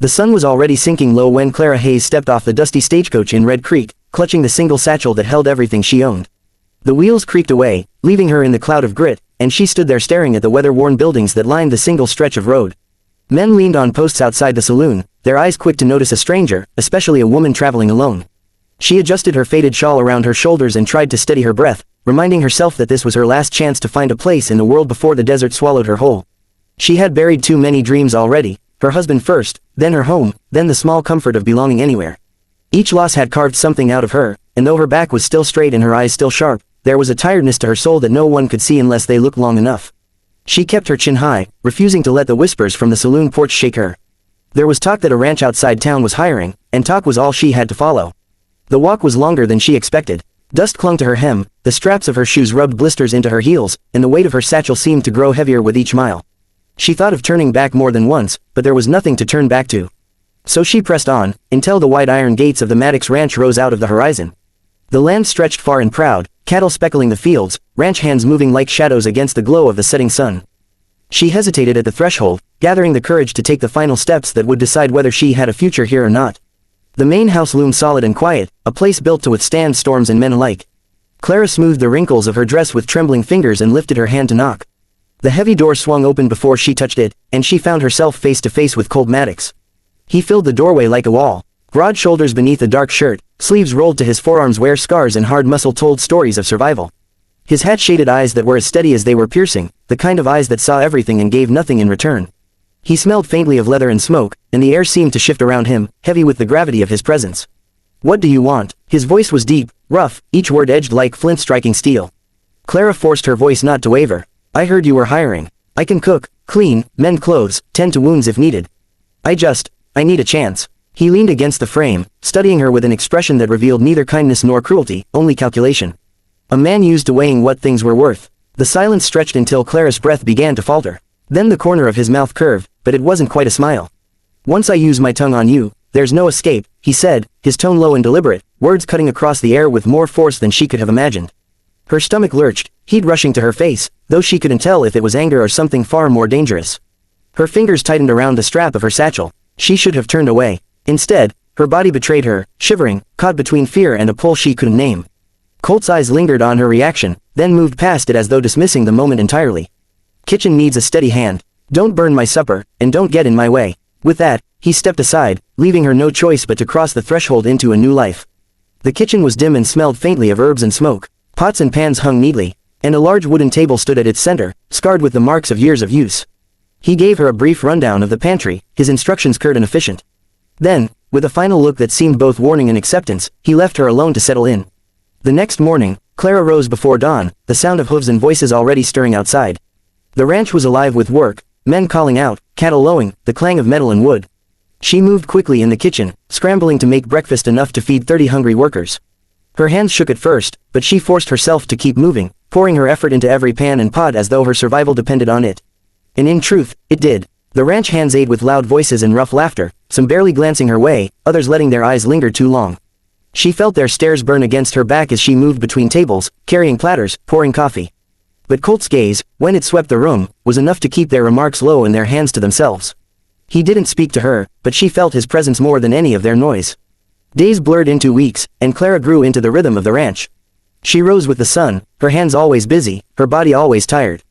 The sun was already sinking low when Clara Hayes stepped off the dusty stagecoach in Red Creek, clutching the single satchel that held everything she owned. The wheels creaked away, leaving her in the cloud of grit, and she stood there staring at the weather-worn buildings that lined the single stretch of road. Men leaned on posts outside the saloon, their eyes quick to notice a stranger, especially a woman traveling alone. She adjusted her faded shawl around her shoulders and tried to steady her breath, reminding herself that this was her last chance to find a place in the world before the desert swallowed her whole. She had buried too many dreams already, her husband first, then her home, then the small comfort of belonging anywhere. Each loss had carved something out of her, and though her back was still straight and her eyes still sharp, there was a tiredness to her soul that no one could see unless they looked long enough. She kept her chin high, refusing to let the whispers from the saloon porch shake her. There was talk that a ranch outside town was hiring, and talk was all she had to follow. The walk was longer than she expected. Dust clung to her hem, the straps of her shoes rubbed blisters into her heels, and the weight of her satchel seemed to grow heavier with each mile. She thought of turning back more than once, but there was nothing to turn back to. So she pressed on, until the wide iron gates of the Maddox Ranch rose out of the horizon. The land stretched far and proud, cattle speckling the fields, ranch hands moving like shadows against the glow of the setting sun. She hesitated at the threshold, gathering the courage to take the final steps that would decide whether she had a future here or not. The main house loomed solid and quiet, a place built to withstand storms and men alike. Clara smoothed the wrinkles of her dress with trembling fingers and lifted her hand to knock. The heavy door swung open before she touched it, and she found herself face to face with Colt Maddox. He filled the doorway like a wall. Broad shoulders beneath a dark shirt, sleeves rolled to his forearms where scars and hard muscle told stories of survival. His hat-shaded eyes that were as steady as they were piercing, the kind of eyes that saw everything and gave nothing in return. He smelled faintly of leather and smoke, and the air seemed to shift around him, heavy with the gravity of his presence. "What do you want?" His voice was deep, rough, each word edged like flint striking steel. Clara forced her voice not to waver. "I heard you were hiring. I can cook, clean, mend clothes, tend to wounds if needed. I need a chance." He leaned against the frame, studying her with an expression that revealed neither kindness nor cruelty, only calculation. A man used to weighing what things were worth. The silence stretched until Clara's breath began to falter. Then the corner of his mouth curved, but it wasn't quite a smile. "Once I use my tongue on you, there's no escape," he said, his tone low and deliberate, words cutting across the air with more force than she could have imagined. Her stomach lurched, heat rushing to her face, though she couldn't tell if it was anger or something far more dangerous. Her fingers tightened around the strap of her satchel. She should have turned away. Instead, her body betrayed her, shivering, caught between fear and a pull she couldn't name. Colt's eyes lingered on her reaction, then moved past it as though dismissing the moment entirely. "Kitchen needs a steady hand. Don't burn my supper, and don't get in my way." With that, he stepped aside, leaving her no choice but to cross the threshold into a new life. The kitchen was dim and smelled faintly of herbs and smoke. Pots and pans hung neatly, and a large wooden table stood at its center, scarred with the marks of years of use. He gave her a brief rundown of the pantry, his instructions curt and efficient. Then, with a final look that seemed both warning and acceptance, he left her alone to settle in. The next morning, Clara rose before dawn, the sound of hooves and voices already stirring outside. The ranch was alive with work, men calling out, cattle lowing, the clang of metal and wood. She moved quickly in the kitchen, scrambling to make breakfast enough to feed 30 hungry workers. Her hands shook at first, but she forced herself to keep moving, pouring her effort into every pan and pot as though her survival depended on it. And in truth, it did. The ranch hands ate with loud voices and rough laughter, some barely glancing her way, others letting their eyes linger too long. She felt their stares burn against her back as she moved between tables, carrying platters, pouring coffee. But Colt's gaze, when it swept the room, was enough to keep their remarks low and their hands to themselves. He didn't speak to her, but she felt his presence more than any of their noise. Days blurred into weeks, and Clara grew into the rhythm of the ranch. She rose with the sun, her hands always busy, her body always tired.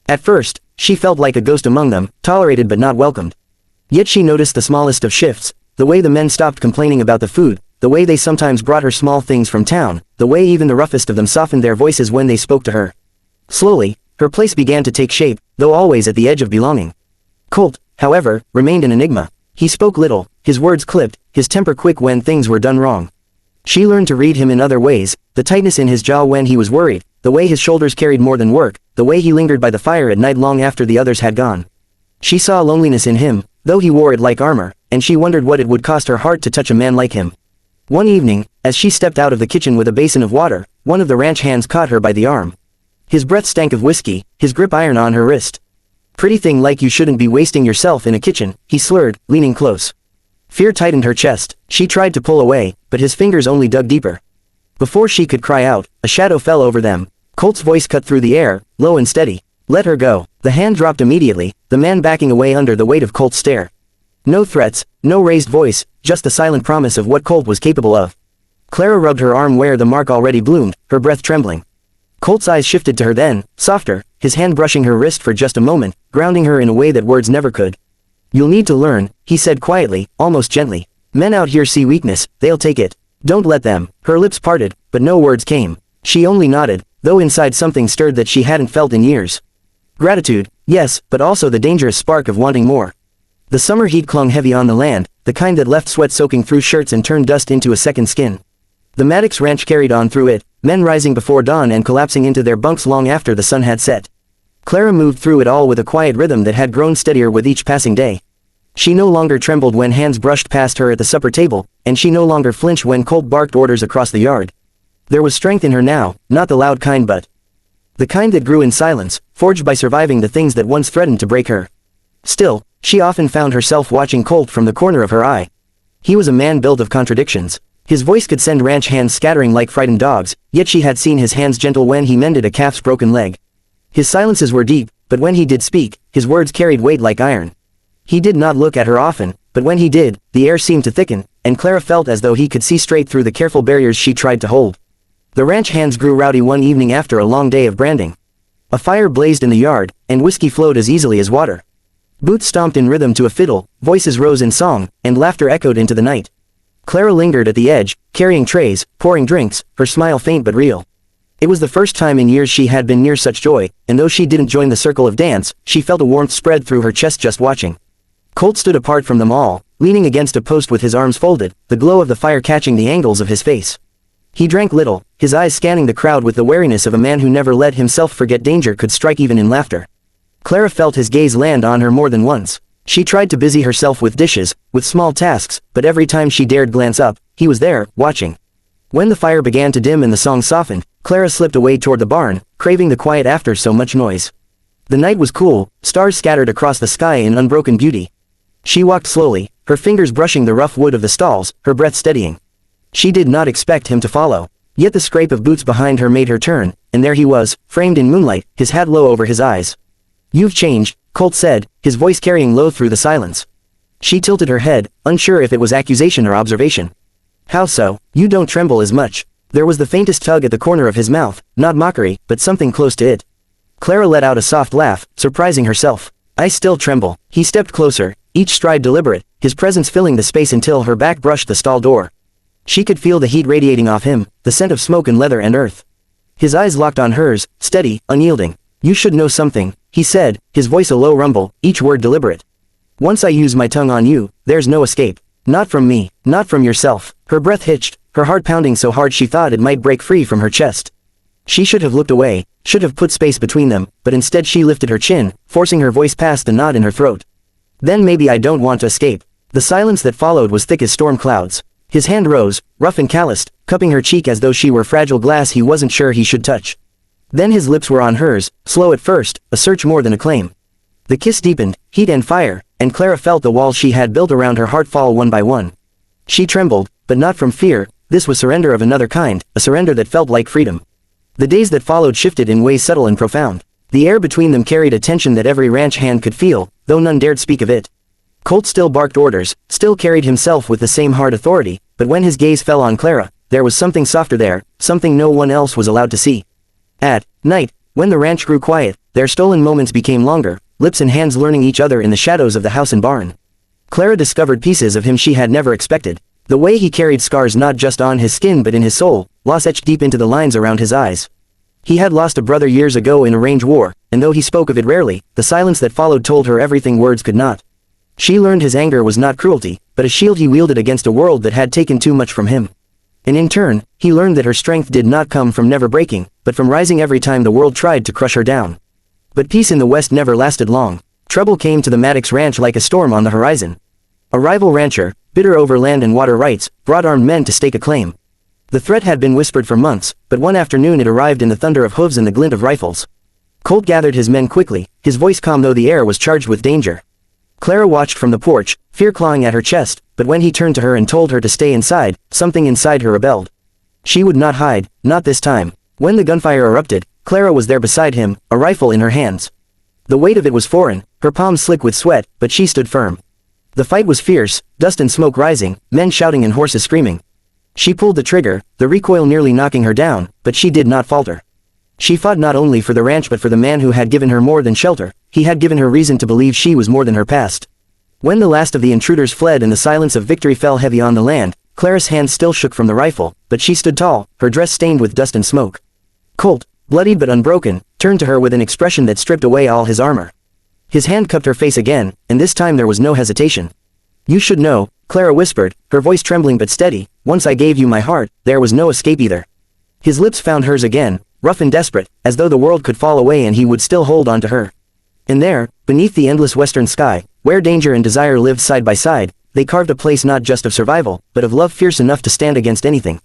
At first, she felt like a ghost among them, tolerated but not welcomed. Yet she noticed the smallest of shifts, the way the men stopped complaining about the food, the way they sometimes brought her small things from town, the way even the roughest of them softened their voices when they spoke to her. Slowly, her place began to take shape, though always at the edge of belonging. Colt, however, remained an enigma. He spoke little, his words clipped, his temper quick when things were done wrong. She learned to read him in other ways, the tightness in his jaw when he was worried, the way his shoulders carried more than work, the way he lingered by the fire at night long after the others had gone. She saw loneliness in him, though he wore it like armor, and she wondered what it would cost her heart to touch a man like him. One evening, as she stepped out of the kitchen with a basin of water, one of the ranch hands caught her by the arm. His breath stank of whiskey, his grip iron on her wrist. "Pretty thing like you shouldn't be wasting yourself in a kitchen," he slurred, leaning close. Fear tightened her chest. She tried to pull away, but his fingers only dug deeper. Before she could cry out, a shadow fell over them. Colt's voice cut through the air, low and steady. "Let her go." The hand dropped immediately, the man backing away under the weight of Colt's stare. No threats, no raised voice, just the silent promise of what Colt was capable of. Clara rubbed her arm where the mark already bloomed, her breath trembling. Colt's eyes shifted to her then, softer, his hand brushing her wrist for just a moment, grounding her in a way that words never could. You'll need to learn, he said quietly, almost gently. Men out here see weakness, they'll take it. Don't let them. Her lips parted, but no words came. She only nodded, though inside something stirred that she hadn't felt in years. Gratitude, yes, but also the dangerous spark of wanting more. The summer heat clung heavy on the land, the kind that left sweat soaking through shirts and turned dust into a second skin. The Maddox ranch carried on through it, men rising before dawn and collapsing into their bunks long after the sun had set. Clara moved through it all with a quiet rhythm that had grown steadier with each passing day. She no longer trembled when hands brushed past her at the supper table, and she no longer flinched when Colt barked orders across the yard. There was strength in her now, not the loud kind but the kind that grew in silence, forged by surviving the things that once threatened to break her. Still, she often found herself watching Colt from the corner of her eye. He was a man built of contradictions. His voice could send ranch hands scattering like frightened dogs, yet she had seen his hands gentle when he mended a calf's broken leg. His silences were deep, but when he did speak, his words carried weight like iron. He did not look at her often, but when he did, the air seemed to thicken, and Clara felt as though he could see straight through the careful barriers she tried to hold. The ranch hands grew rowdy one evening after a long day of branding. A fire blazed in the yard, and whiskey flowed as easily as water. Boots stomped in rhythm to a fiddle, voices rose in song, and laughter echoed into the night. Clara lingered at the edge, carrying trays, pouring drinks, her smile faint but real. It was the first time in years she had been near such joy, and though she didn't join the circle of dance, she felt a warmth spread through her chest just watching. Colt stood apart from them all, leaning against a post with his arms folded, the glow of the fire catching the angles of his face. He drank little, his eyes scanning the crowd with the wariness of a man who never let himself forget danger could strike even in laughter. Clara felt his gaze land on her more than once. She tried to busy herself with dishes, with small tasks, but every time she dared glance up, he was there, watching. When the fire began to dim and the song softened, Clara slipped away toward the barn, craving the quiet after so much noise. The night was cool, stars scattered across the sky in unbroken beauty. She walked slowly, her fingers brushing the rough wood of the stalls, her breath steadying. She did not expect him to follow, yet the scrape of boots behind her made her turn, and there he was, framed in moonlight, his hat low over his eyes. You've changed, Colt said, his voice carrying low through the silence. She tilted her head, unsure if it was accusation or observation. How so? You don't tremble as much. There was the faintest tug at the corner of his mouth, not mockery, but something close to it. Clara let out a soft laugh, surprising herself. I still tremble. He stepped closer, each stride deliberate, his presence filling the space until her back brushed the stall door. She could feel the heat radiating off him, the scent of smoke and leather and earth. His eyes locked on hers, steady, unyielding. You should know something, he said, his voice a low rumble, each word deliberate. Once I use my tongue on you, there's no escape. Not from me, not from yourself. Her breath hitched, her heart pounding so hard she thought it might break free from her chest. She should have looked away, should have put space between them, but instead she lifted her chin, forcing her voice past the knot in her throat. Then maybe I don't want to escape. The silence that followed was thick as storm clouds. His hand rose, rough and calloused, cupping her cheek as though she were fragile glass he wasn't sure he should touch. Then his lips were on hers, slow at first, a search more than a claim. The kiss deepened, heat and fire, and Clara felt the walls she had built around her heart fall one by one. She trembled, but not from fear. This was surrender of another kind, a surrender that felt like freedom. The days that followed shifted in ways subtle and profound. The air between them carried a tension that every ranch hand could feel, though none dared speak of it. Colt still barked orders, still carried himself with the same hard authority, but when his gaze fell on Clara, there was something softer there, something no one else was allowed to see. At night, when the ranch grew quiet, their stolen moments became longer, lips and hands learning each other in the shadows of the house and barn. Clara discovered pieces of him she had never expected. The way he carried scars not just on his skin but in his soul, loss etched deep into the lines around his eyes. He had lost a brother years ago in a range war, and though he spoke of it rarely, the silence that followed told her everything words could not. She learned his anger was not cruelty, but a shield he wielded against a world that had taken too much from him. And in turn, he learned that her strength did not come from never breaking, but from rising every time the world tried to crush her down. But peace in the West never lasted long. Trouble came to the Maddox ranch like a storm on the horizon. A rival rancher, bitter over land and water rights, brought armed men to stake a claim. The threat had been whispered for months, but one afternoon it arrived in the thunder of hooves and the glint of rifles. Colt gathered his men quickly, his voice calm though the air was charged with danger. Clara watched from the porch, fear clawing at her chest, but when he turned to her and told her to stay inside, something inside her rebelled. She would not hide, not this time. When the gunfire erupted, Clara was there beside him, a rifle in her hands. The weight of it was foreign, her palms slick with sweat, but she stood firm. The fight was fierce, dust and smoke rising, men shouting and horses screaming. She pulled the trigger, the recoil nearly knocking her down, but she did not falter. She fought not only for the ranch but for the man who had given her more than shelter. He had given her reason to believe she was more than her past. When the last of the intruders fled and the silence of victory fell heavy on the land, Clara's hand still shook from the rifle, but she stood tall, her dress stained with dust and smoke. Colt, bloodied but unbroken, turned to her with an expression that stripped away all his armor. His hand cupped her face again, and this time there was no hesitation. "You should know," Clara whispered, her voice trembling but steady, "once I gave you my heart, there was no escape either." His lips found hers again, rough and desperate, as though the world could fall away and he would still hold on to her. And there, beneath the endless western sky, where danger and desire lived side by side, they carved a place not just of survival, but of love fierce enough to stand against anything.